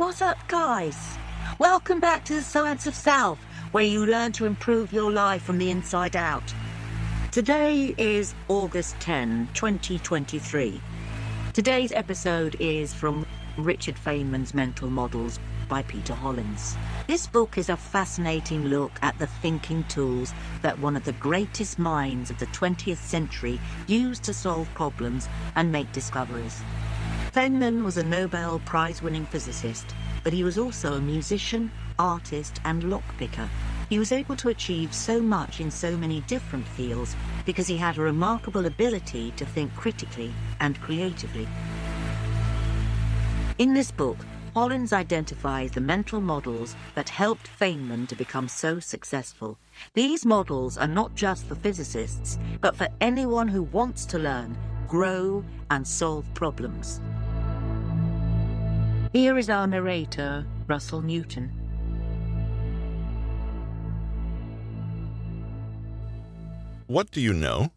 What's up, guys? Welcome back to the Science of Self, where you learn to improve your life from the inside out. Today is August 10, 2023. Today's episode is from Richard Feynman's Mental Models by Peter Hollins. This book is a fascinating look at the thinking tools that one of the greatest minds of the 20th century used to solve problems and make discoveries. Feynman was a Nobel Prize-winning physicist, but he was also a musician, artist, and lockpicker. He was able to achieve so much in so many different fields because he had a remarkable ability to think critically and creatively. In this book, Hollins identifies the mental models that helped Feynman to become so successful. These models are not just for physicists, but for anyone who wants to learn, grow, and solve problems. Here is our narrator, Russell Newton. What do you know?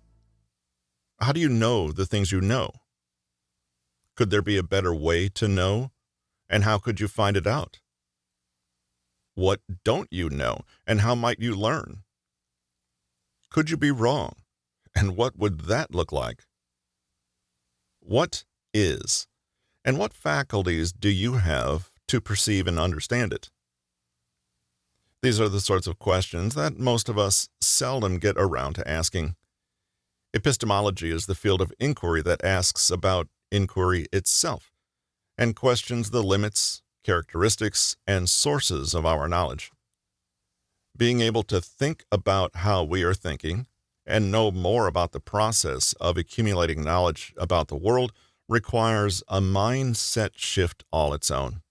How do you know the things you know? Could there be a better way to know? And how could you find it out? What don't you know? And how might you learn? Could you be wrong? And what would that look like? What is? And what faculties do you have to perceive and understand it? These are the sorts of questions that most of us seldom get around to asking. Epistemology is the field of inquiry that asks about inquiry itself and questions the limits, characteristics, and sources of our knowledge. Being able to think about how we are thinking and know more about the process of accumulating knowledge about the world requires a mindset shift all its own.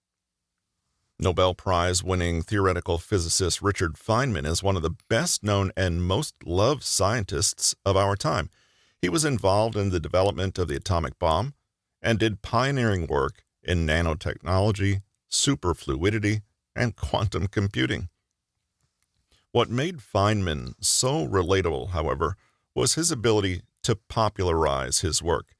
Nobel Prize winning theoretical physicist Richard Feynman is one of the best known and most loved scientists of our time. He was involved in the development of the atomic bomb and did pioneering work in nanotechnology, superfluidity, and quantum computing. What made Feynman so relatable, however, was his ability to popularize his work,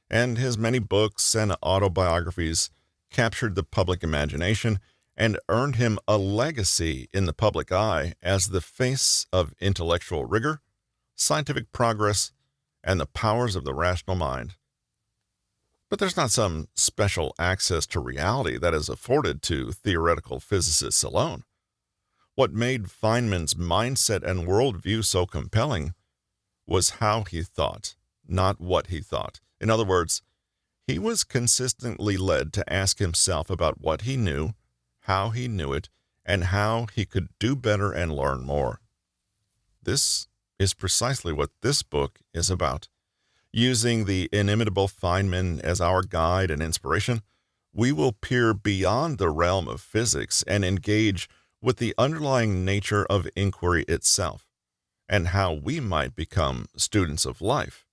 and his many books and autobiographies captured the public imagination and earned him a legacy in the public eye as the face of intellectual rigor, scientific progress, and the powers of the rational mind. But there's not some special access to reality that is afforded to theoretical physicists alone. What made Feynman's mindset and worldview so compelling was how he thought, not what he thought. In other words, he was consistently led to ask himself about what he knew, how he knew it, and how he could do better and learn more. This is precisely what this book is about. Using the inimitable Feynman as our guide and inspiration, we will peer beyond the realm of physics and engage with the underlying nature of inquiry itself, and how we might become students of life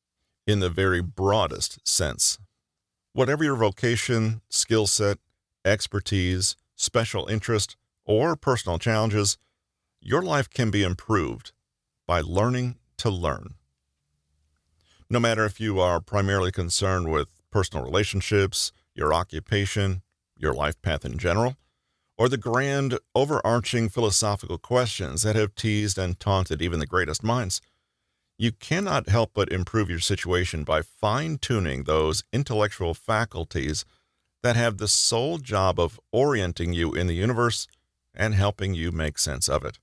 in the very broadest sense. Whatever your vocation, skill set, expertise, special interest, or personal challenges, your life can be improved by learning to learn. No matter if you are primarily concerned with personal relationships, your occupation, your life path in general, or the grand, overarching philosophical questions that have teased and taunted even the greatest minds, you cannot help but improve your situation by fine-tuning those intellectual faculties that have the sole job of orienting you in the universe and helping you make sense of it.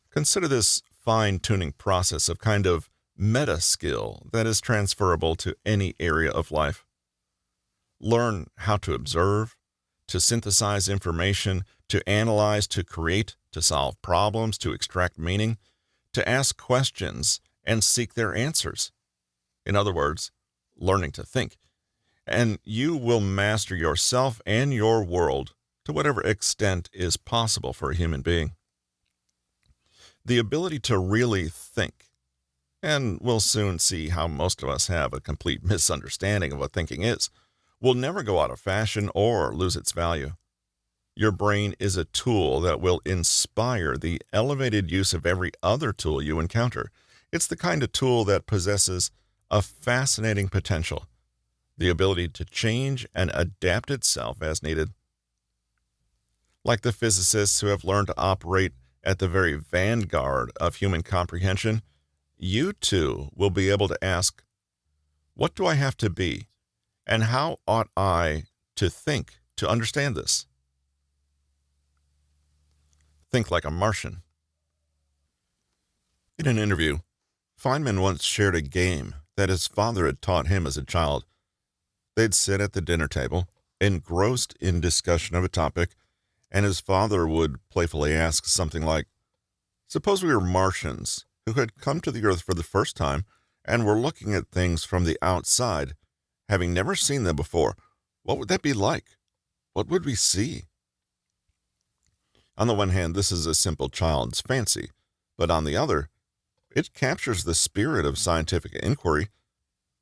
Consider this fine-tuning process a kind of meta-skill that is transferable to any area of life. Learn how to observe, to synthesize information, to analyze, to create, to solve problems, to extract meaning, to ask questions and seek their answers. In other words, learning to think. And you will master yourself and your world to whatever extent is possible for a human being. The ability to really think, and we'll soon see how most of us have a complete misunderstanding of what thinking is, will never go out of fashion or lose its value. Your brain is a tool that will inspire the elevated use of every other tool you encounter. It's the kind of tool that possesses a fascinating potential, the ability to change and adapt itself as needed. Like the physicists who have learned to operate at the very vanguard of human comprehension, you too will be able to ask, what do I have to be, and how ought I to think to understand this? Think like a Martian. In an interview, Feynman once shared a game that his father had taught him as a child. They'd sit at the dinner table, engrossed in discussion of a topic, and his father would playfully ask something like, suppose we were Martians who had come to the Earth for the first time and were looking at things from the outside, having never seen them before. What would that be like? What would we see? On the one hand, this is a simple child's fancy, but on the other, it captures the spirit of scientific inquiry.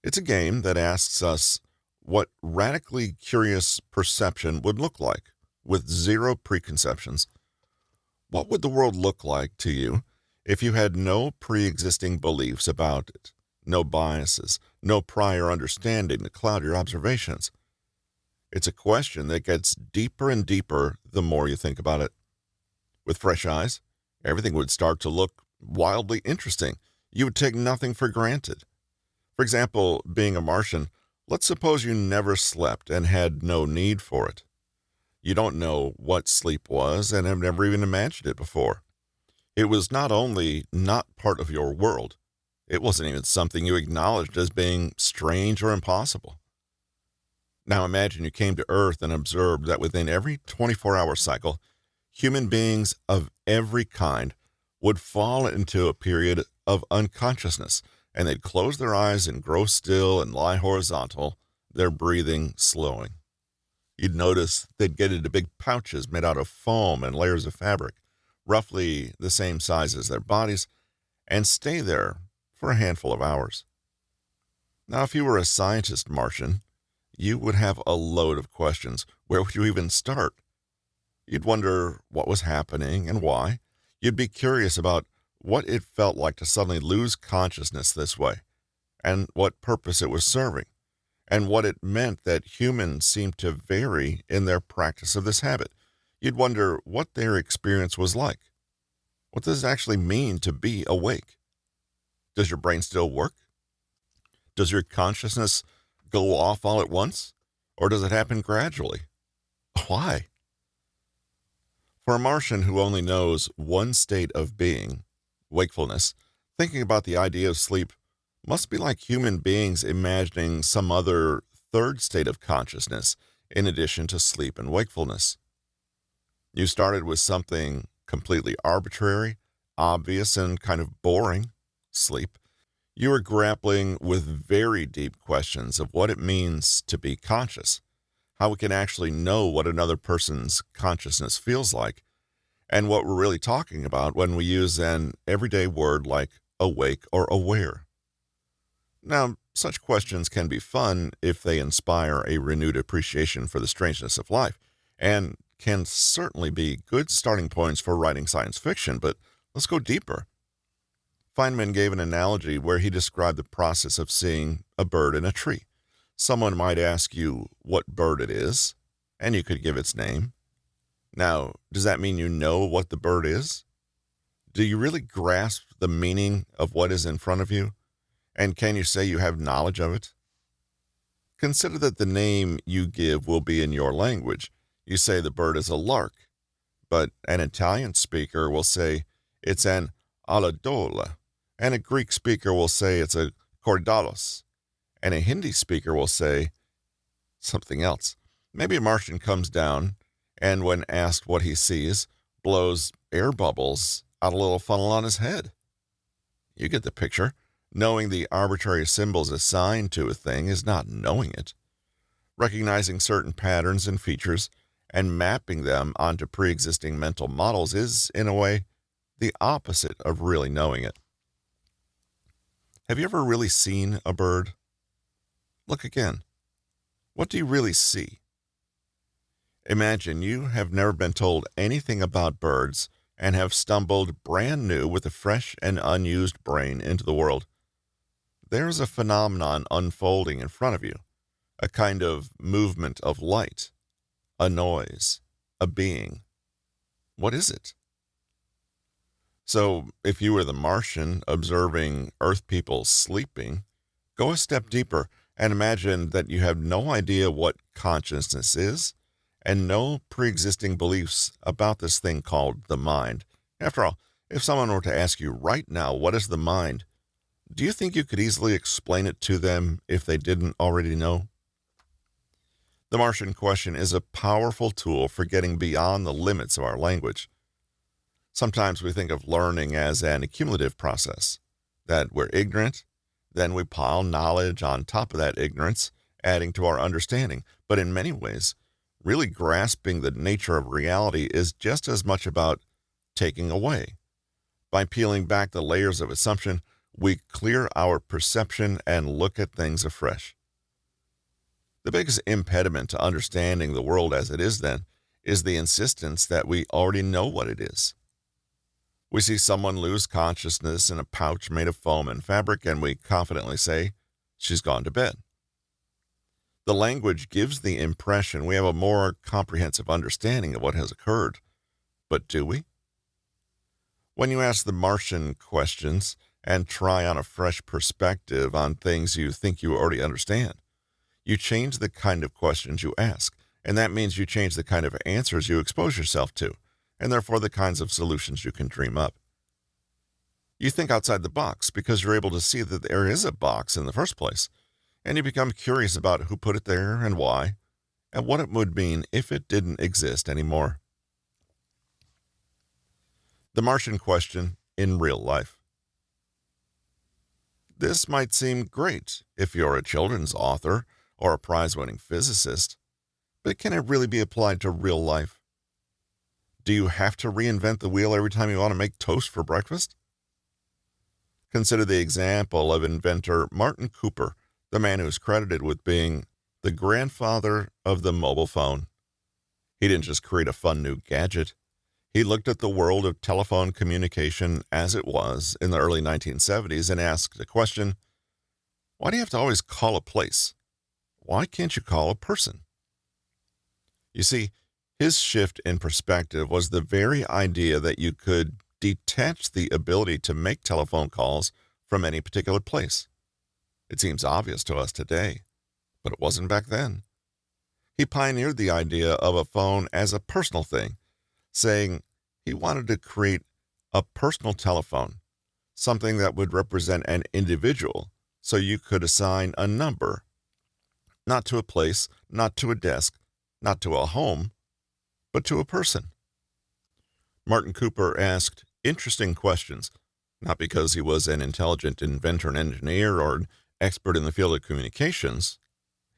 It's a game that asks us what radically curious perception would look like, with zero preconceptions. What would the world look like to you if you had no pre-existing beliefs about it, no biases, no prior understanding to cloud your observations? It's a question that gets deeper and deeper the more you think about it. With fresh eyes, everything would start to look wildly interesting. You would take nothing for granted. For example, being a Martian, let's suppose you never slept and had no need for it. You don't know what sleep was and have never even imagined it before. It was not only not part of your world, it wasn't even something you acknowledged as being strange or impossible. Now imagine you came to Earth and observed that within every 24-hour cycle, human beings of every kind would fall into a period of unconsciousness, and they'd close their eyes and grow still and lie horizontal, their breathing slowing. You'd notice they'd get into big pouches made out of foam and layers of fabric, roughly the same size as their bodies, and stay there for a handful of hours. Now, if you were a scientist Martian, you would have a load of questions. Where would you even start? You'd wonder what was happening and why. You'd be curious about what it felt like to suddenly lose consciousness this way, and what purpose it was serving, and what it meant that humans seemed to vary in their practice of this habit. You'd wonder what their experience was like. What does it actually mean to be awake? Does your brain still work? Does your consciousness go off all at once? Or does it happen gradually? Why? For a Martian who only knows one state of being, wakefulness, thinking about the idea of sleep must be like human beings imagining some other third state of consciousness in addition to sleep and wakefulness. You started with something completely arbitrary, obvious, and kind of boring, sleep. You are grappling with very deep questions of what it means to be conscious, how we can actually know what another person's consciousness feels like, and what we're really talking about when we use an everyday word like awake or aware. Now, such questions can be fun if they inspire a renewed appreciation for the strangeness of life, and can certainly be good starting points for writing science fiction, but let's go deeper. Feynman gave an analogy where he described the process of seeing a bird in a tree. Someone might ask you what bird it is, and you could give its name. Now, does that mean you know what the bird is? Do you really grasp the meaning of what is in front of you? And can you say you have knowledge of it? Consider that the name you give will be in your language. You say the bird is a lark, but an Italian speaker will say it's an aladola, and a Greek speaker will say it's a cordalos, and a Hindi speaker will say something else. Maybe a Martian comes down and when asked what he sees, blows air bubbles out a little funnel on his head. You get the picture. Knowing the arbitrary symbols assigned to a thing is not knowing it. Recognizing certain patterns and features and mapping them onto pre-existing mental models is, in a way, the opposite of really knowing it. Have you ever really seen a bird? Look again. What do you really see? Imagine you have never been told anything about birds and have stumbled brand new with a fresh and unused brain into the world. There's a phenomenon unfolding in front of you, a kind of movement of light, a noise, a being, what is it? So, if you were the Martian observing Earth people sleeping, go a step deeper and imagine that you have no idea what consciousness is and no pre-existing beliefs about this thing called the mind. After all, if someone were to ask you right now, what is the mind? Do you think you could easily explain it to them if they didn't already know? The Martian question is a powerful tool for getting beyond the limits of our language. Sometimes we think of learning as an accumulative process, that we're ignorant, then we pile knowledge on top of that ignorance, adding to our understanding. But in many ways, really grasping the nature of reality is just as much about taking away. By peeling back the layers of assumption, we clear our perception and look at things afresh. The biggest impediment to understanding the world as it is, then, is the insistence that we already know what it is. We see someone lose consciousness in a pouch made of foam and fabric, and we confidently say, she's gone to bed. The language gives the impression we have a more comprehensive understanding of what has occurred. But do we? When you ask the Martian questions and try on a fresh perspective on things you think you already understand, you change the kind of questions you ask, and that means you change the kind of answers you expose yourself to, and therefore the kinds of solutions you can dream up. You think outside the box because you're able to see that there is a box in the first place, and you become curious about who put it there and why, and what it would mean if it didn't exist anymore. The Martian question in real life. This might seem great if you're a children's author or a prize-winning physicist, but can it really be applied to real life? Do you have to reinvent the wheel every time you want to make toast for breakfast? Consider the example of inventor Martin Cooper, the man who's credited with being the grandfather of the mobile phone. He didn't just create a fun new gadget. He looked at the world of telephone communication as it was in the early 1970s and asked the question, why do you have to always call a place? Why can't you call a person? You see, his shift in perspective was the very idea that you could detach the ability to make telephone calls from any particular place. It seems obvious to us today, but it wasn't back then. He pioneered the idea of a phone as a personal thing, saying he wanted to create a personal telephone, something that would represent an individual, so you could assign a number, not to a place, not to a desk, not to a home, but to a person. Martin Cooper asked interesting questions, not because he was an intelligent inventor and engineer or an expert in the field of communications.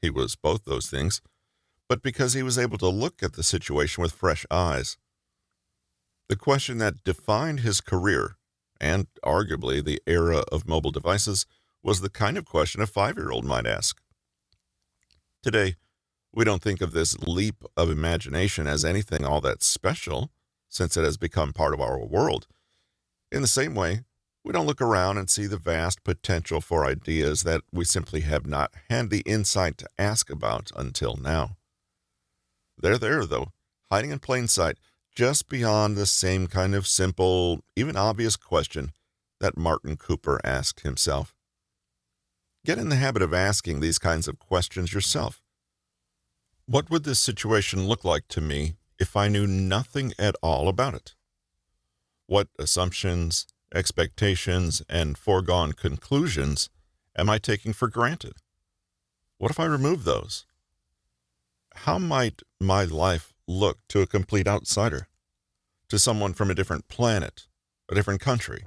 He was both those things, but because he was able to look at the situation with fresh eyes. The question that defined his career, and arguably the era of mobile devices, was the kind of question a 5-year-old might ask. Today, we don't think of this leap of imagination as anything all that special, since it has become part of our world. In the same way, we don't look around and see the vast potential for ideas that we simply have not had the insight to ask about until now. They're there, though, hiding in plain sight, just beyond the same kind of simple, even obvious question that Martin Cooper asked himself. Get in the habit of asking these kinds of questions yourself. What would this situation look like to me if I knew nothing at all about it? What assumptions, expectations, and foregone conclusions am I taking for granted? What if I remove those? How might my life look to a complete outsider, to someone from a different planet, a different country,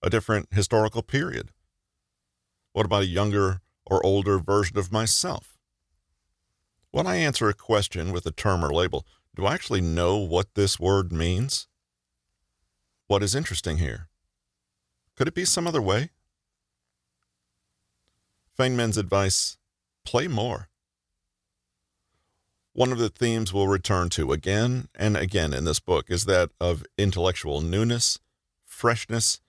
a different historical period? What about a younger or older version of myself? When I answer a question with a term or label, do I actually know what this word means? What is interesting here? Could it be some other way? Feynman's advice, play more. One of the themes we'll return to again and again in this book is that of intellectual newness, freshness,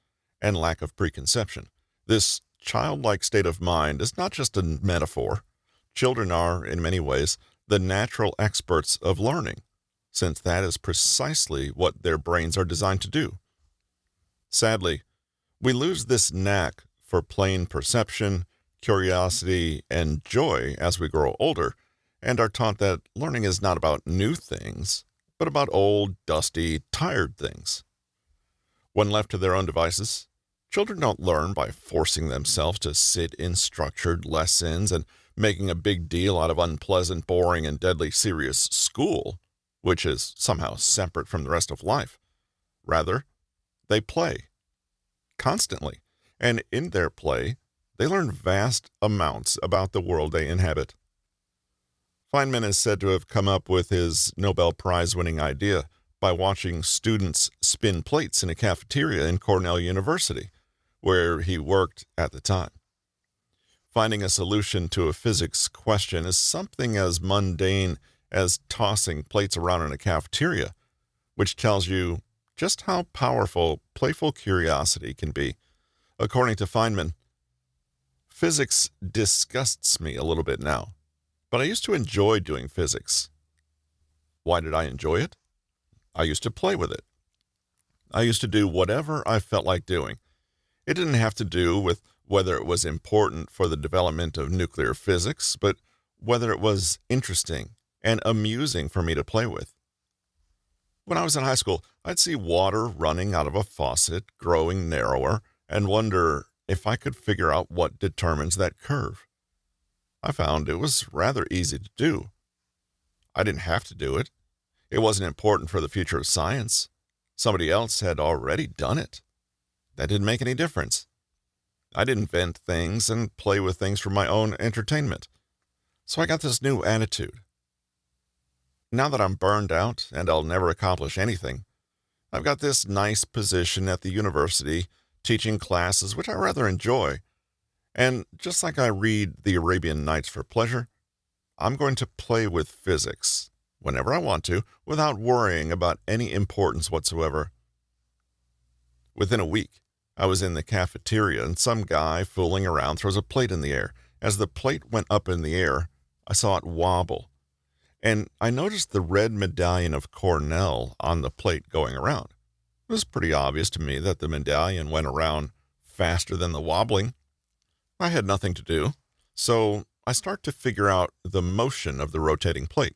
and lack of preconception. This childlike state of mind is not just a metaphor. Children are, in many ways, the natural experts of learning. since that is precisely what their brains are designed to do. Sadly, we lose this knack for plain perception, curiosity, and joy as we grow older, and are taught that learning is not about new things, but about old, dusty, tired things. When left to their own devices, children don't learn by forcing themselves to sit in structured lessons and making a big deal out of unpleasant, boring, and deadly serious school, which is somehow separate from the rest of life. Rather, they play constantly, and in their play, they learn vast amounts about the world they inhabit. Feynman is said to have come up with his Nobel Prize-winning idea by watching students spin plates in a cafeteria in Cornell University, where he worked at the time. Finding a solution to a physics question is something as mundane as tossing plates around in a cafeteria, which tells you just how powerful playful curiosity can be. According to Feynman, physics disgusts me a little bit now, but I used to enjoy doing physics. Why did I enjoy it? I used to play with it. I used to do whatever I felt like doing. It didn't have to do with whether it was important for the development of nuclear physics, but whether it was interesting and amusing for me to play with. When I was in high school, I'd see water running out of a faucet, growing narrower, and wonder if I could figure out what determines that curve. I found it was rather easy to do. I didn't have to do it. It wasn't important for the future of science. Somebody else had already done it. That didn't make any difference. I'd invent things and play with things for my own entertainment. So I got this new attitude. Now that I'm burned out and I'll never accomplish anything, I've got this nice position at the university teaching classes which I rather enjoy. And just like I read the Arabian Nights for pleasure, I'm going to play with physics whenever I want to without worrying about any importance whatsoever. Within a week, I was in the cafeteria and some guy fooling around throws a plate in the air. As the plate went up in the air, I saw it wobble. And I noticed the red medallion of Cornell on the plate going around. It was pretty obvious to me that the medallion went around faster than the wobbling. I had nothing to do, so I start to figure out the motion of the rotating plate.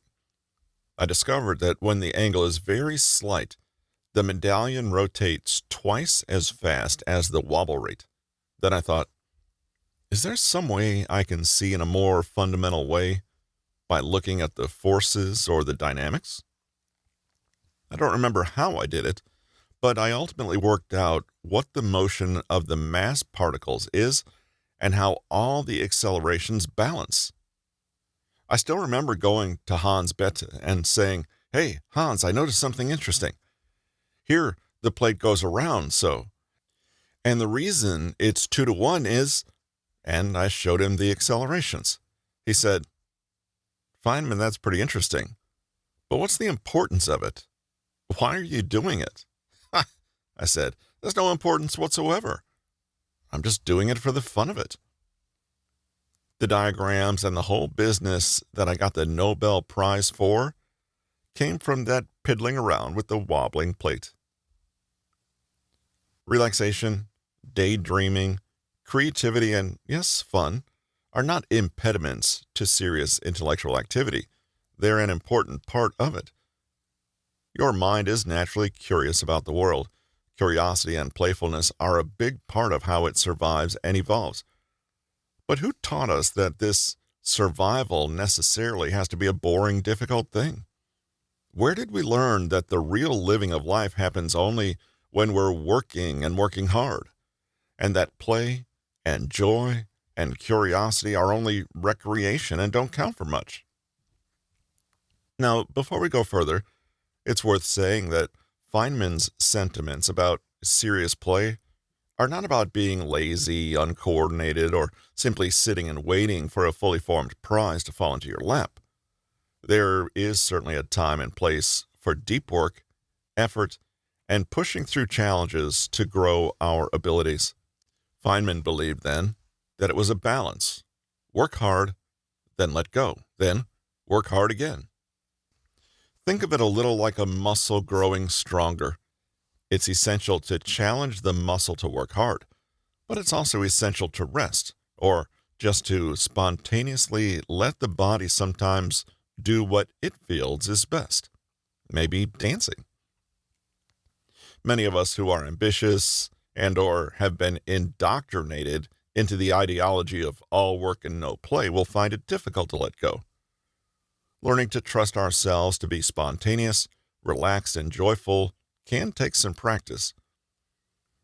I discovered that when the angle is very slight, the medallion rotates twice as fast as the wobble rate. Then I thought, is there some way I can see in a more fundamental way by looking at the forces or the dynamics? I don't remember how I did it, but I ultimately worked out what the motion of the mass particles is and how all the accelerations balance. I still remember going to Hans Bethe and saying, "Hey, Hans, I noticed something interesting. Here, the plate goes around, so. And the reason it's 2-to-1 is," and I showed him the accelerations. He said, "Feynman, that's pretty interesting. But what's the importance of it? Why are you doing it?" I said, "There's no importance whatsoever. I'm just doing it for the fun of it." The diagrams and the whole business that I got the Nobel Prize for came from that piddling around with the wobbling plate. Relaxation, daydreaming, creativity, and, yes, fun are not impediments to serious intellectual activity. They're an important part of it. Your mind is naturally curious about the world. Curiosity and playfulness are a big part of how it survives and evolves. But who taught us that this survival necessarily has to be a boring, difficult thing? Where did we learn that the real living of life happens only when we're working and working hard, and that play and joy and curiosity are only recreation and don't count for much? Now, before we go further, it's worth saying that Feynman's sentiments about serious play are not about being lazy, uncoordinated, or simply sitting and waiting for a fully formed prize to fall into your lap. There is certainly a time and place for deep work, effort, and pushing through challenges to grow our abilities. Feynman believed then that it was a balance. Work hard, then let go, then work hard again. Think of it a little like a muscle growing stronger. It's essential to challenge the muscle to work hard, but it's also essential to rest, or just to spontaneously let the body sometimes do what it feels is best. Maybe dancing. Many of us who are ambitious and or have been indoctrinated into the ideology of all work and no play will find it difficult to let go. Learning to trust ourselves to be spontaneous, relaxed, and joyful can take some practice.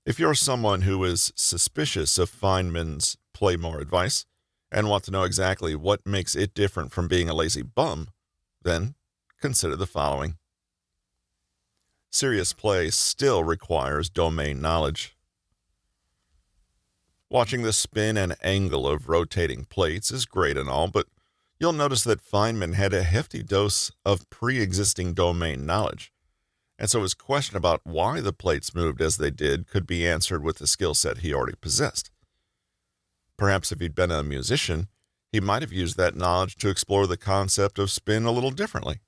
If you're someone who is suspicious of Feynman's play more advice and want to know exactly what makes it different from being a lazy bum, then consider the following. Serious play still requires domain knowledge. Watching the spin and angle of rotating plates is great and all, but you'll notice that Feynman had a hefty dose of pre-existing domain knowledge, and so his question about why the plates moved as they did could be answered with the skill set he already possessed. Perhaps if he'd been a musician, he might have used that knowledge to explore the concept of spin a little differently.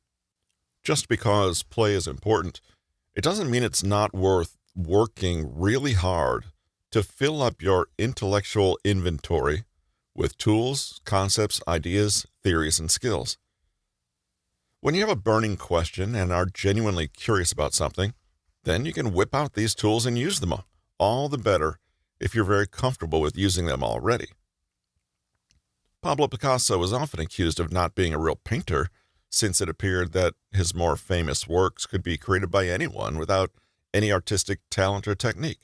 Just because play is important, it doesn't mean it's not worth working really hard to fill up your intellectual inventory with tools, concepts, ideas, theories, and skills. When you have a burning question and are genuinely curious about something, then you can whip out these tools and use them all the better if you're very comfortable with using them already. Pablo Picasso was often accused of not being a real painter, since it appeared that his more famous works could be created by anyone without any artistic talent or technique.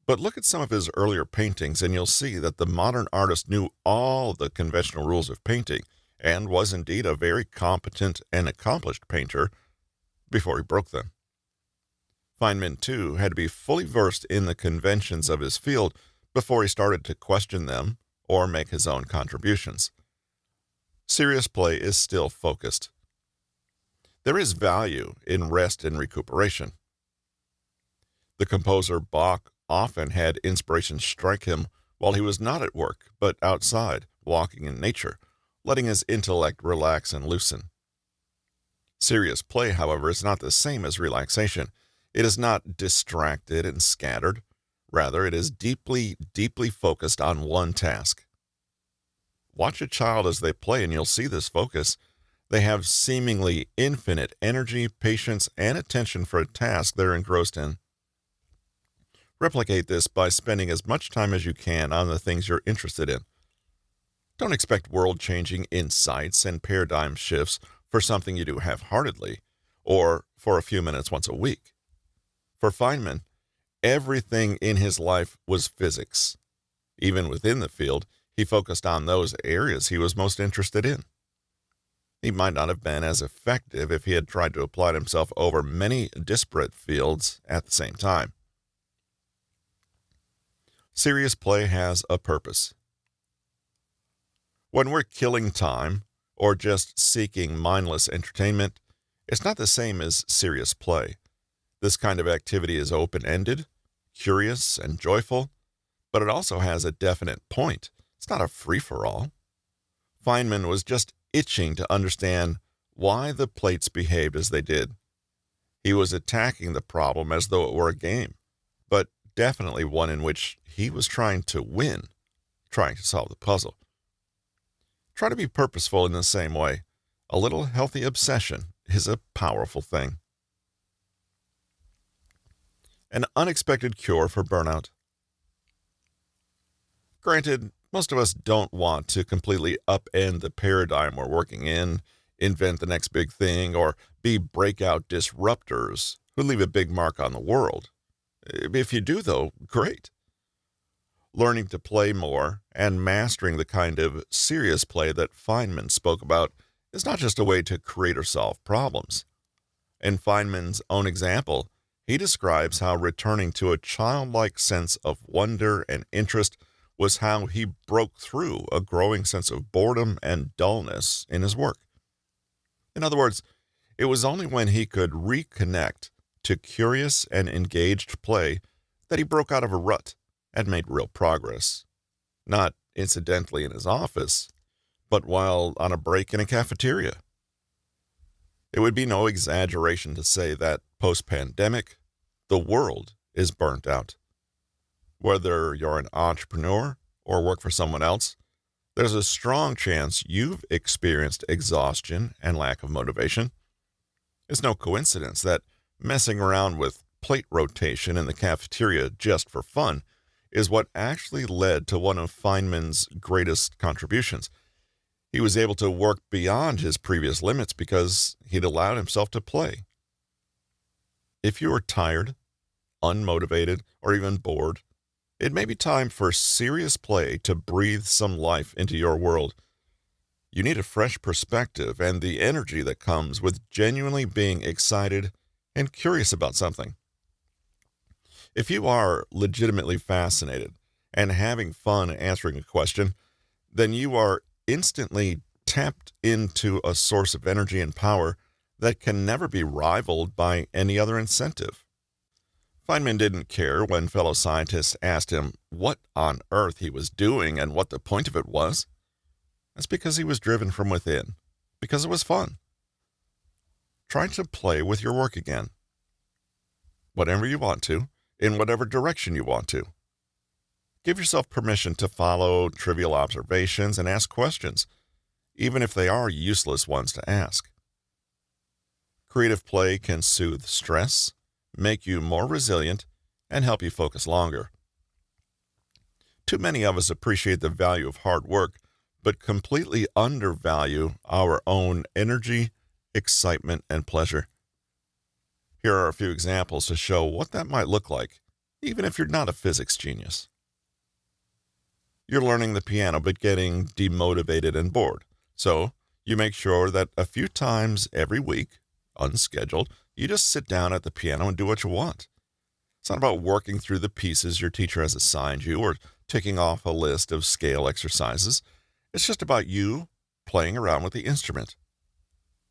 But look at some of his earlier paintings and you'll see that the modern artist knew all the conventional rules of painting and was indeed a very competent and accomplished painter before he broke them. Feynman, too, had to be fully versed in the conventions of his field before he started to question them or make his own contributions. Serious play is still focused. There is value in rest and recuperation. The composer Bach often had inspiration strike him while he was not at work, but outside, walking in nature, letting his intellect relax and loosen. Serious play, however, is not the same as relaxation. It is not distracted and scattered. Rather, it is deeply, deeply focused on one task. Watch a child as they play and you'll see this focus. They have seemingly infinite energy, patience, and attention for a task they're engrossed in. Replicate this by spending as much time as you can on the things you're interested in. Don't expect world-changing insights and paradigm shifts for something you do half-heartedly or for a few minutes once a week. For Feynman, everything in his life was physics. Even within the field, he focused on those areas he was most interested in. He might not have been as effective if he had tried to apply himself over many disparate fields at the same time. Serious play has a purpose. When we're killing time or just seeking mindless entertainment, it's not the same as serious play. This kind of activity is open-ended, curious, and joyful, but it also has a definite point. It's not a free-for-all. Feynman was just itching to understand why the plates behaved as they did. He was attacking the problem as though it were a game, but definitely one in which he was trying to win, trying to solve the puzzle. Try to be purposeful in the same way. A little healthy obsession is a powerful thing. An unexpected cure for burnout. Granted, most of us don't want to completely upend the paradigm we're working in, invent the next big thing, or be breakout disruptors who leave a big mark on the world. If you do, though, great. Learning to play more and mastering the kind of serious play that Feynman spoke about is not just a way to create or solve problems. In Feynman's own example, he describes how returning to a childlike sense of wonder and interest was how he broke through a growing sense of boredom and dullness in his work. In other words, it was only when he could reconnect to curious and engaged play that he broke out of a rut and made real progress. Not incidentally in his office, but while on a break in a cafeteria. It would be no exaggeration to say that post-pandemic, the world is burnt out. Whether you're an entrepreneur or work for someone else, there's a strong chance you've experienced exhaustion and lack of motivation. It's no coincidence that messing around with plate rotation in the cafeteria just for fun is what actually led to one of Feynman's greatest contributions. He was able to work beyond his previous limits because he'd allowed himself to play. If you are tired, unmotivated, or even bored, it may be time for serious play to breathe some life into your world. You need a fresh perspective and the energy that comes with genuinely being excited and curious about something. If you are legitimately fascinated and having fun answering a question, then you are instantly tapped into a source of energy and power that can never be rivaled by any other incentive. Feynman didn't care when fellow scientists asked him what on earth he was doing and what the point of it was. That's because he was driven from within, because it was fun. Try to play with your work again. Whatever you want to, in whatever direction you want to. Give yourself permission to follow trivial observations and ask questions, even if they are useless ones to ask. Creative play can soothe stress, make you more resilient, and help you focus longer. Too many of us appreciate the value of hard work, but completely undervalue our own energy, excitement, and pleasure. Here are a few examples to show what that might look like, even if you're not a physics genius. You're learning the piano but getting demotivated and bored, so you make sure that a few times every week, unscheduled, you just sit down at the piano and do what you want. It's not about working through the pieces your teacher has assigned you or ticking off a list of scale exercises. It's just about you playing around with the instrument.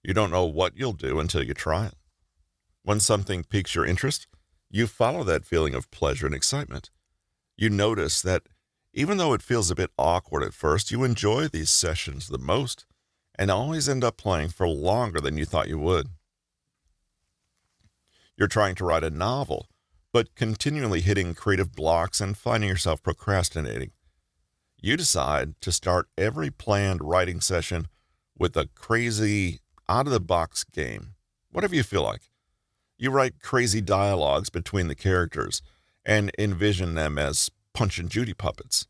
You don't know what you'll do until you try it. When something piques your interest, you follow that feeling of pleasure and excitement. You notice that even though it feels a bit awkward at first, you enjoy these sessions the most and always end up playing for longer than you thought you would. You're trying to write a novel, but continually hitting creative blocks and finding yourself procrastinating. You decide to start every planned writing session with a crazy, out-of-the-box game, whatever you feel like. You write crazy dialogues between the characters and envision them as Punch and Judy puppets.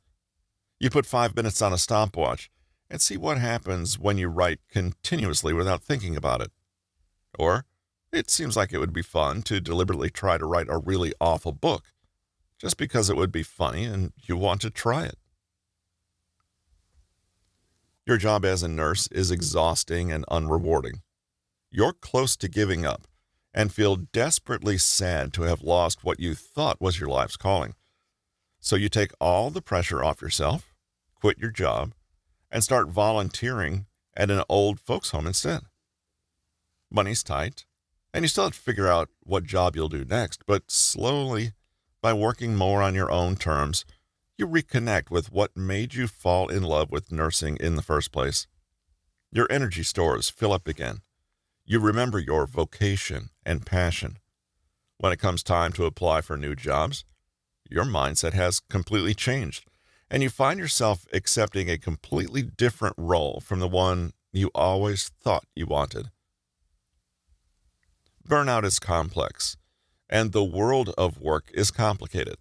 You put 5 minutes on a stopwatch and see what happens when you write continuously without thinking about it. Or it seems like it would be fun to deliberately try to write a really awful book just because it would be funny and you want to try it. Your job as a nurse is exhausting and unrewarding. You're close to giving up and feel desperately sad to have lost what you thought was your life's calling. So you take all the pressure off yourself, quit your job, and start volunteering at an old folks' home instead. Money's tight, and you still have to figure out what job you'll do next, but slowly, by working more on your own terms, you reconnect with what made you fall in love with nursing in the first place. Your energy stores fill up again. You remember your vocation and passion. When it comes time to apply for new jobs, your mindset has completely changed, and you find yourself accepting a completely different role from the one you always thought you wanted. Burnout is complex, and the world of work is complicated.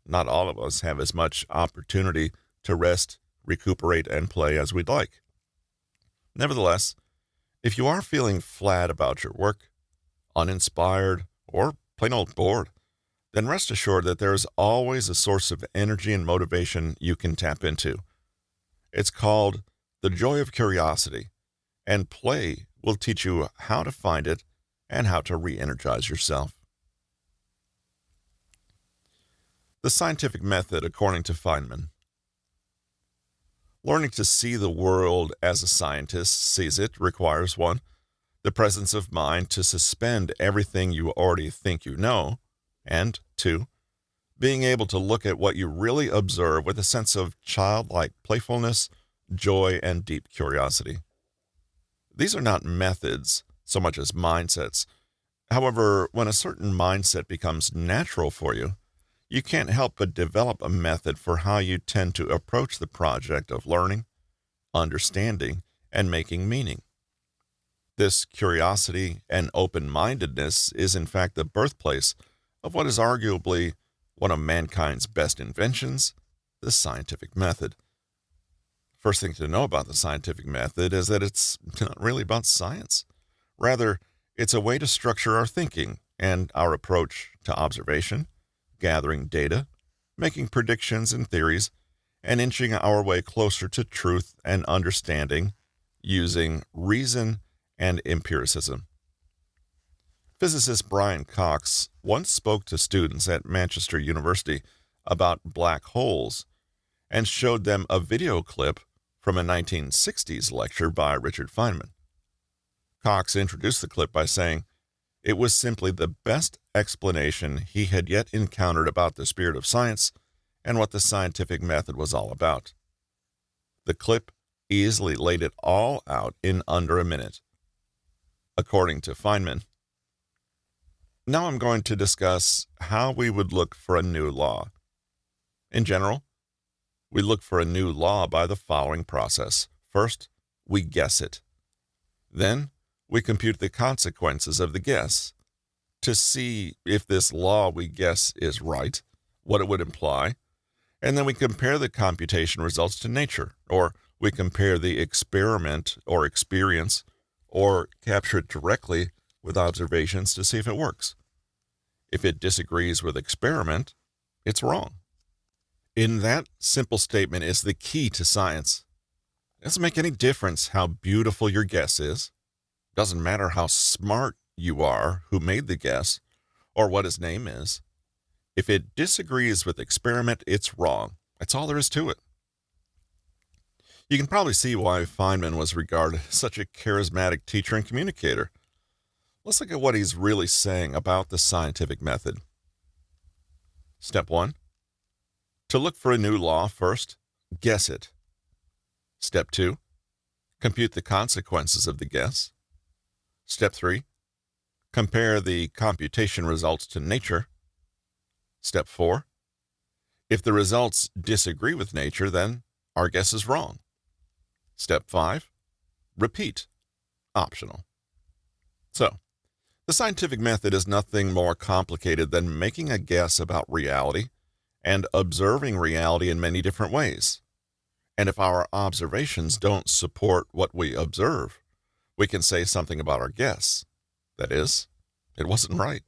Not all of us have as much opportunity to rest, recuperate, and play as we'd like. Nevertheless, if you are feeling flat about your work, uninspired, or plain old bored, then rest assured that there is always a source of energy and motivation you can tap into. It's called the joy of curiosity, and play will teach you how to find it and how to re-energize yourself. The scientific method, according to Feynman. Learning to see the world as a scientist sees it requires 1, the presence of mind to suspend everything you already think you know, and 2, being able to look at what you really observe with a sense of childlike playfulness, joy, and deep curiosity. These are not methods so much as mindsets. However, when a certain mindset becomes natural for you, you can't help but develop a method for how you tend to approach the project of learning, understanding, and making meaning. This curiosity and open-mindedness is in fact the birthplace of what is arguably one of mankind's best inventions, the scientific method. First thing to know about the scientific method is that it's not really about science. Rather, it's a way to structure our thinking and our approach to observation, gathering data, making predictions and theories, and inching our way closer to truth and understanding using reason and empiricism. Physicist Brian Cox once spoke to students at Manchester University about black holes and showed them a video clip from a 1960s lecture by Richard Feynman. Cox introduced the clip by saying it was simply the best explanation he had yet encountered about the spirit of science and what the scientific method was all about. The clip easily laid it all out in under a minute. According to Feynman, now I'm going to discuss how we would look for a new law. In general, we look for a new law by the following process. First, we guess it. Then, we compute the consequences of the guess to see if this law we guess is right, what it would imply, and then we compare the computation results to nature, or we compare the experiment or experience, or capture it directly with observations to see if it works. If it disagrees with experiment, it's wrong. In that simple statement is the key to science. It doesn't make any difference how beautiful your guess is. Doesn't matter how smart you are who made the guess or what his name is. If it disagrees with experiment, it's wrong. That's all there is to it. You can probably see why Feynman was regarded as such a charismatic teacher and communicator. Let's look at what he's really saying about the scientific method. Step 1. To look for a new law, first, guess it. Step 2. Compute the consequences of the guess. Step 3. Compare the computation results to nature. Step 4. If the results disagree with nature, then our guess is wrong. Step 5. Repeat. Optional. So, the scientific method is nothing more complicated than making a guess about reality and observing reality in many different ways. And if our observations don't support what we observe, we can say something about our guess. That is, it wasn't right.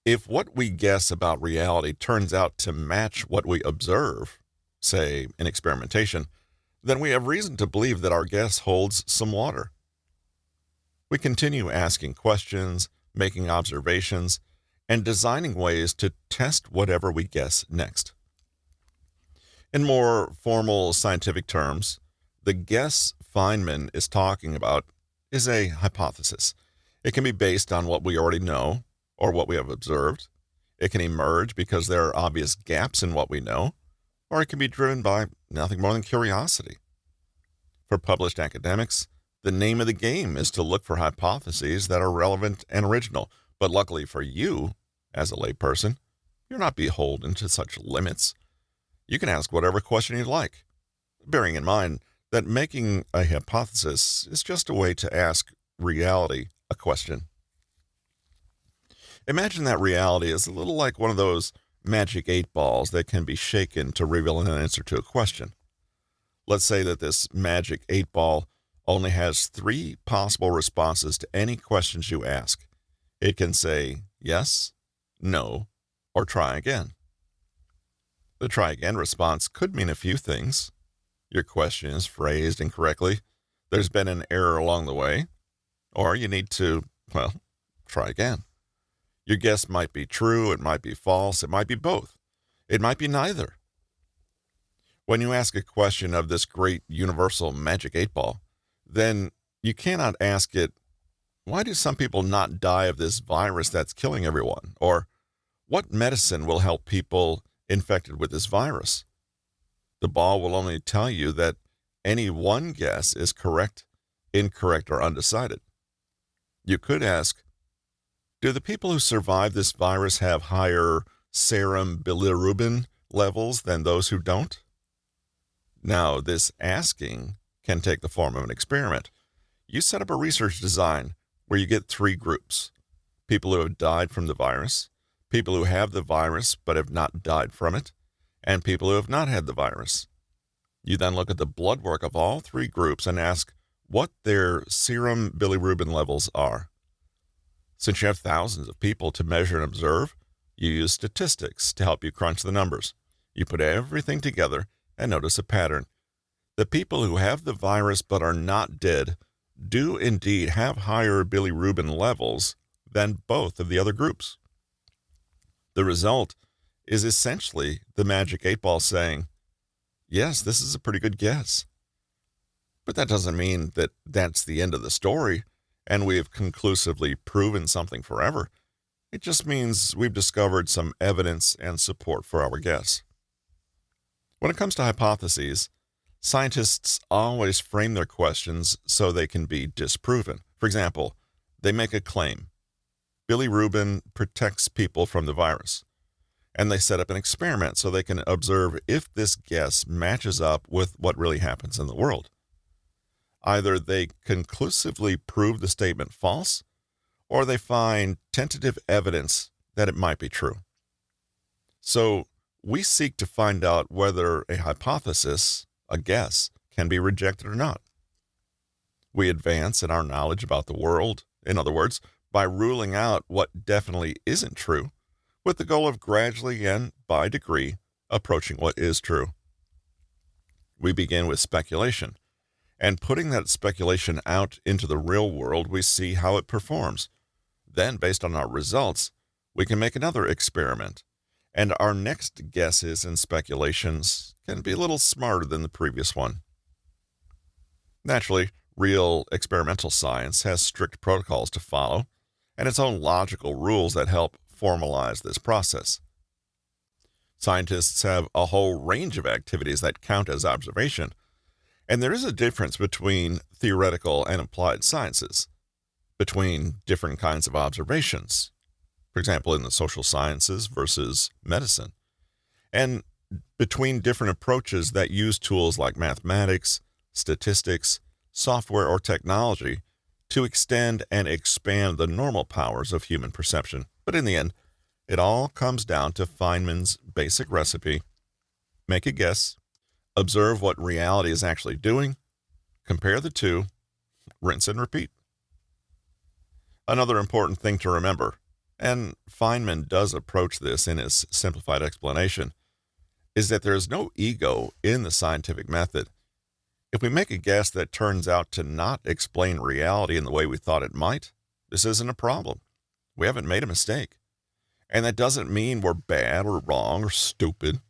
If what we guess about reality turns out to match what we observe, say in experimentation, then we have reason to believe that our guess holds some water. We continue asking questions, making observations, and designing ways to test whatever we guess next. In more formal scientific terms, the guess Feynman is talking about is a hypothesis. It can be based on what we already know or what we have observed. It can emerge because there are obvious gaps in what we know, or it can be driven by nothing more than curiosity. For published academics, the name of the game is to look for hypotheses that are relevant and original. But luckily for you, as a layperson, you're not beholden to such limits. You can ask whatever question you like, bearing in mind that making a hypothesis is just a way to ask reality a question. Imagine that reality is a little like one of those magic 8 balls that can be shaken to reveal an answer to a question. Let's say that this magic 8 ball only has 3 possible responses to any questions you ask. It can say yes, no, or try again. The try again response could mean a few things. Your question is phrased incorrectly, there's been an error along the way, or you need to, try again. Your guess might be true, it might be false, it might be both. It might be neither. When you ask a question of this great universal magic 8 ball, then you cannot ask it, why do some people not die of this virus that's killing everyone? Or what medicine will help people infected with this virus? The ball will only tell you that any one guess is correct, incorrect, or undecided. You could ask, do the people who survive this virus have higher serum bilirubin levels than those who don't? Now, this asking can take the form of an experiment. You set up a research design where you get 3 groups: people who have died from the virus, people who have the virus but have not died from it, and people who have not had the virus. You then look at the blood work of all 3 groups and ask what their serum bilirubin levels are. Since you have thousands of people to measure and observe, you use statistics to help you crunch the numbers. You put everything together and notice a pattern. The people who have the virus but are not dead do indeed have higher bilirubin levels than both of the other groups. The result is essentially the magic 8-ball saying, yes, this is a pretty good guess. But that doesn't mean that that's the end of the story and we have conclusively proven something forever. It just means we've discovered some evidence and support for our guess. When it comes to hypotheses, scientists always frame their questions so they can be disproven. For example, they make a claim: bilirubin protects people from the virus. And they set up an experiment so they can observe if this guess matches up with what really happens in the world. Either they conclusively prove the statement false, or they find tentative evidence that it might be true. So we seek to find out whether a hypothesis, a guess, can be rejected or not. We advance in our knowledge about the world, in other words, by ruling out what definitely isn't true, with the goal of gradually and by degree approaching what is true. We begin with speculation, and putting that speculation out into the real world, we see how it performs. Then, based on our results, we can make another experiment, and our next guesses and speculations can be a little smarter than the previous one. Naturally, real experimental science has strict protocols to follow, and its own logical rules that help formalize this process. Scientists have a whole range of activities that count as observation, and there is a difference between theoretical and applied sciences, between different kinds of observations, for example, in the social sciences versus medicine, and between different approaches that use tools like mathematics, statistics, software, or technology to extend and expand the normal powers of human perception. But in the end, it all comes down to Feynman's basic recipe: make a guess, observe what reality is actually doing, compare the two, rinse and repeat. Another important thing to remember, and Feynman does approach this in his simplified explanation, is that there is no ego in the scientific method. If we make a guess that turns out to not explain reality in the way we thought it might, this isn't a problem. We haven't made a mistake. And that doesn't mean we're bad or wrong or stupid.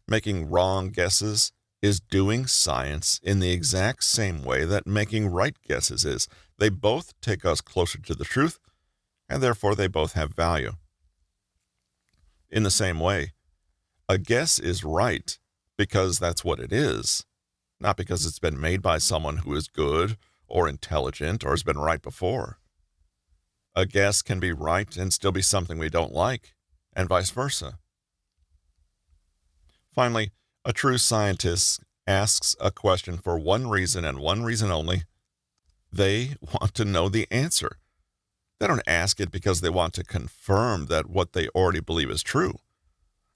Making wrong guesses is doing science in the exact same way that making right guesses is. They both take us closer to the truth, and therefore they both have value. In the same way, a guess is right because that's what it is, not because it's been made by someone who is good or intelligent or has been right before. A guess can be right and still be something we don't like, and vice versa. Finally, a true scientist asks a question for one reason and one reason only. They want to know the answer. They don't ask it because they want to confirm that what they already believe is true.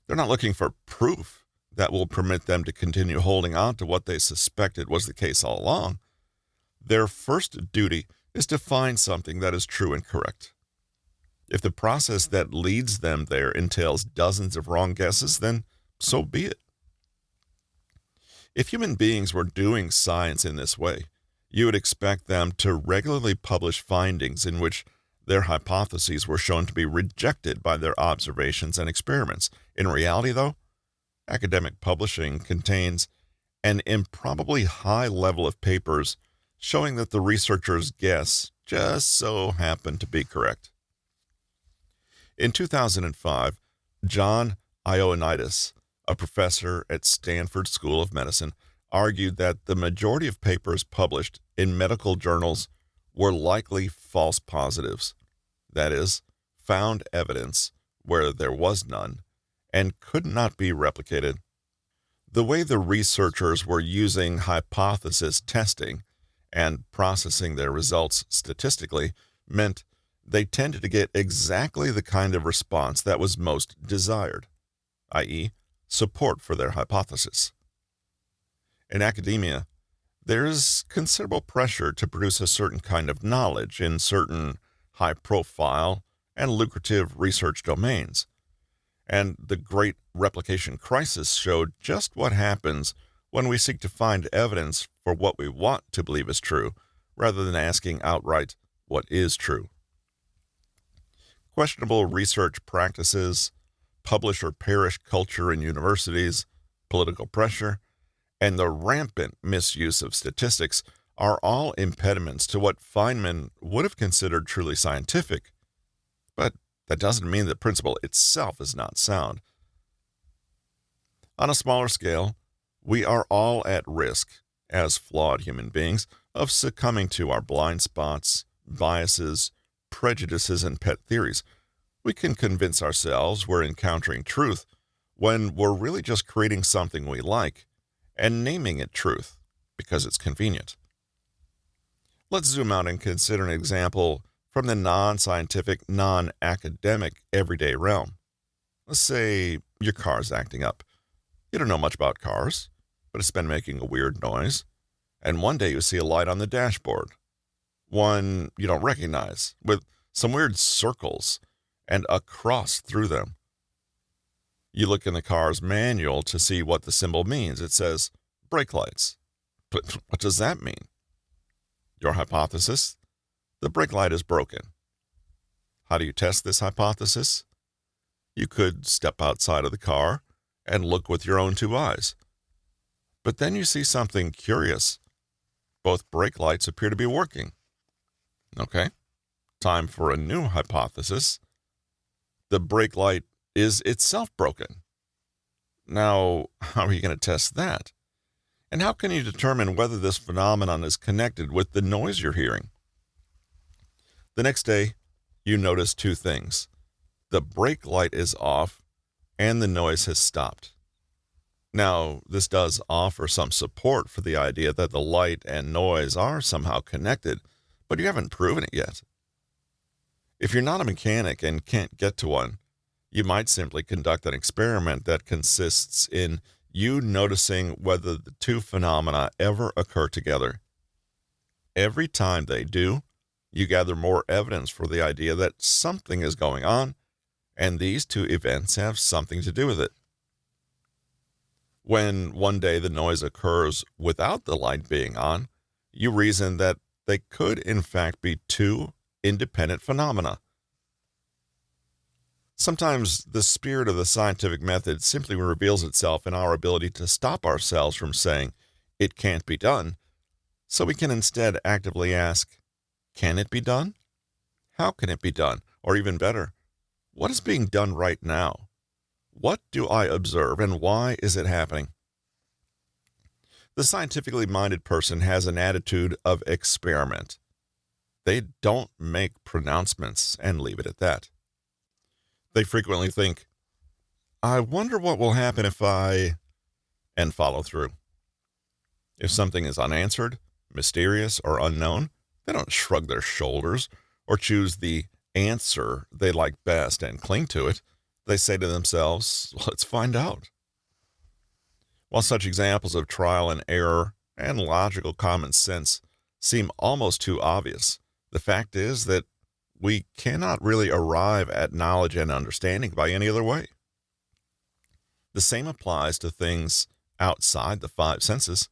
They're not looking for proof that will permit them to continue holding on to what they suspected was the case all along. Their first duty is to find something that is true and correct. If the process that leads them there entails dozens of wrong guesses, then so be it. If human beings were doing science in this way, you would expect them to regularly publish findings in which their hypotheses were shown to be rejected by their observations and experiments. In reality, though, academic publishing contains an improbably high level of papers showing that the researchers' guess just so happened to be correct. In 2005, John Ioannidis, a professor at Stanford School of Medicine, argued that the majority of papers published in medical journals were likely false positives, that is, found evidence where there was none and could not be replicated. The way the researchers were using hypothesis testing and processing their results statistically meant they tended to get exactly the kind of response that was most desired, i.e., support for their hypothesis. In academia, there is considerable pressure to produce a certain kind of knowledge in certain high-profile and lucrative research domains, and the Great Replication Crisis showed just what happens when we seek to find evidence for what we want to believe is true, rather than asking outright what is true. Questionable research practices, publish or perish culture in universities, political pressure, and the rampant misuse of statistics are all impediments to what Feynman would have considered truly scientific. But that doesn't mean the principle itself is not sound. On a smaller scale, we are all at risk, as flawed human beings, of succumbing to our blind spots, biases, prejudices, and pet theories. We can convince ourselves we're encountering truth when we're really just creating something we like and naming it truth because it's convenient. Let's zoom out and consider an example from the non-scientific, non-academic, everyday realm. Let's say your car's acting up. You don't know much about cars, but it's been making a weird noise, and one day you see a light on the dashboard, one you don't recognize, with some weird circles and a cross through them. You look in the car's manual to see what the symbol means. It says brake lights. But what does that mean? Your hypothesis? The brake light is broken. How do you test this hypothesis? You could step outside of the car and look with your own two eyes. But then you see something curious. Both brake lights appear to be working. Okay, time for a new hypothesis. The brake light is itself broken. Now, how are you going to test that? And how can you determine whether this phenomenon is connected with the noise you're hearing? The next day, you notice two things. The brake light is off and the noise has stopped. Now, this does offer some support for the idea that the light and noise are somehow connected, but you haven't proven it yet. If you're not a mechanic and can't get to one, you might simply conduct an experiment that consists in you noticing whether the two phenomena ever occur together. Every time they do, you gather more evidence for the idea that something is going on, and these two events have something to do with it. When one day the noise occurs without the light being on, you reason that they could in fact be two independent phenomena. Sometimes the spirit of the scientific method simply reveals itself in our ability to stop ourselves from saying, "It can't be done," so we can instead actively ask, "Can it be done? How can it be done?" Or even better, what is being done right now? What do I observe and why is it happening? The scientifically minded person has an attitude of experiment. They don't make pronouncements and leave it at that. They frequently think, "I wonder what will happen if I," and follow through. If something is unanswered, mysterious, or unknown, they don't shrug their shoulders or choose the answer they like best and cling to it. They say to themselves, "Let's find out." While such examples of trial and error and logical common sense seem almost too obvious, the fact is that we cannot really arrive at knowledge and understanding by any other way. The same applies to things outside the five senses.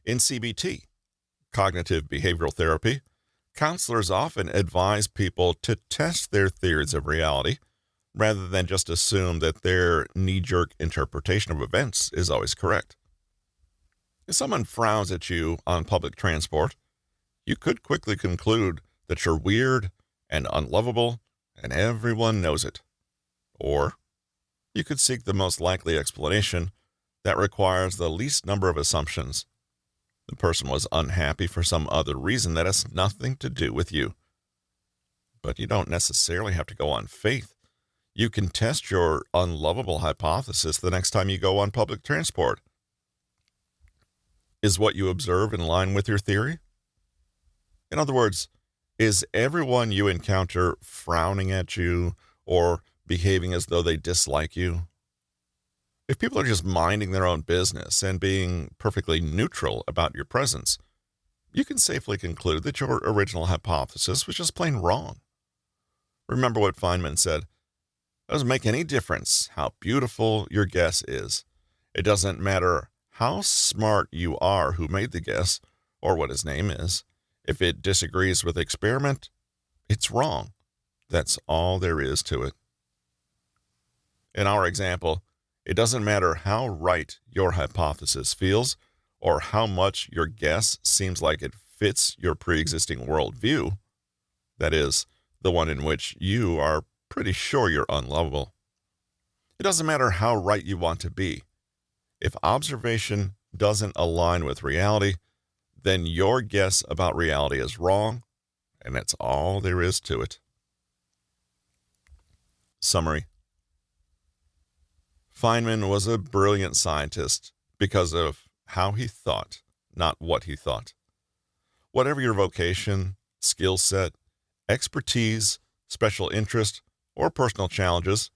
In CBT, cognitive behavioral therapy, counselors often advise people to test their theories of reality rather than just assume that their knee-jerk interpretation of events is always correct. If someone frowns at you on public transport, you could quickly conclude that you're weird and unlovable, and everyone knows it. Or you could seek the most likely explanation that requires the least number of assumptions. The person was unhappy for some other reason that has nothing to do with you. But you don't necessarily have to go on faith. You can test your unlovable hypothesis the next time you go on public transport. Is what you observe in line with your theory? In other words, is everyone you encounter frowning at you or behaving as though they dislike you? If people are just minding their own business and being perfectly neutral about your presence, you can safely conclude that your original hypothesis was just plain wrong. Remember what Feynman said: it doesn't make any difference how beautiful your guess is. It doesn't matter how smart you are who made the guess or what his name is. If it disagrees with the experiment, it's wrong. That's all there is to it. In our example, it doesn't matter how right your hypothesis feels or how much your guess seems like it fits your pre-existing worldview, that is, the one in which you are pretty sure you're unlovable. It doesn't matter how right you want to be. If observation doesn't align with reality, then your guess about reality is wrong, and that's all there is to it. Summary. Feynman was a brilliant scientist because of how he thought, not what he thought. Whatever your vocation, skill set, expertise, special interest, or personal challenges,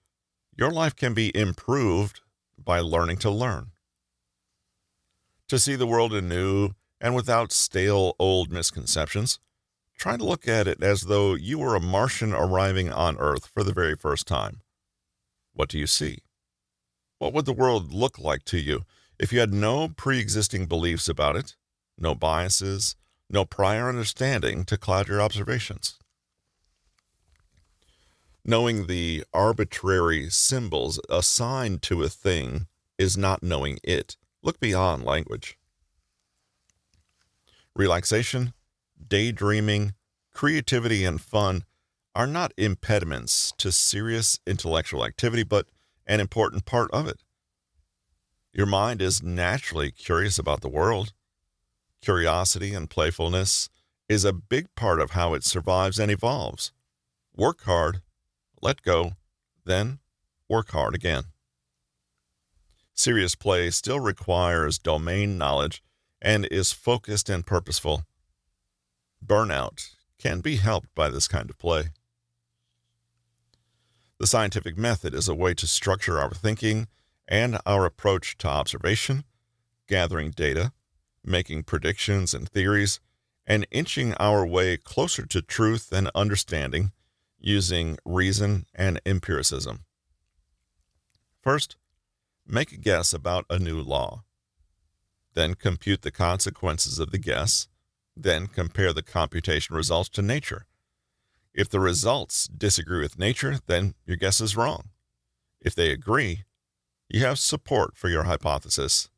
your life can be improved by learning to learn. To see the world anew and without stale old misconceptions, try to look at it as though you were a Martian arriving on Earth for the very first time. What do you see? What would the world look like to you if you had no pre-existing beliefs about it, no biases, no prior understanding to cloud your observations? Knowing the arbitrary symbols assigned to a thing is not knowing it. Look beyond language. Relaxation, daydreaming, creativity, and fun are not impediments to serious intellectual activity, but an important part of it. Your mind is naturally curious about the world. Curiosity and playfulness is a big part of how it survives and evolves. Work hard, let go, then work hard again. Serious play still requires domain knowledge and is focused and purposeful. Burnout can be helped by this kind of play. The scientific method is a way to structure our thinking and our approach to observation, gathering data, making predictions and theories, and inching our way closer to truth and understanding using reason and empiricism. First, make a guess about a new law. Then compute the consequences of the guess. Then compare the computation results to nature. If the results disagree with nature, then your guess is wrong. If they agree, you have support for your hypothesis.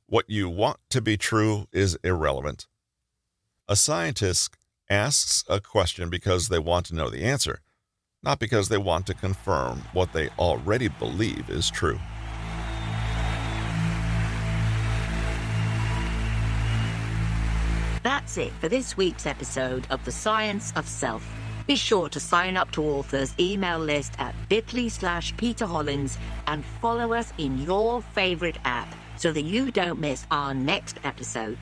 What you want to be true is irrelevant. A scientist asks a question because they want to know the answer, not because they want to confirm what they already believe is true. That's it for this week's episode of The Science of Self. Be sure to sign up to Author's email list at bit.ly/Peter Hollins and follow us in your favorite app so that you don't miss our next episode.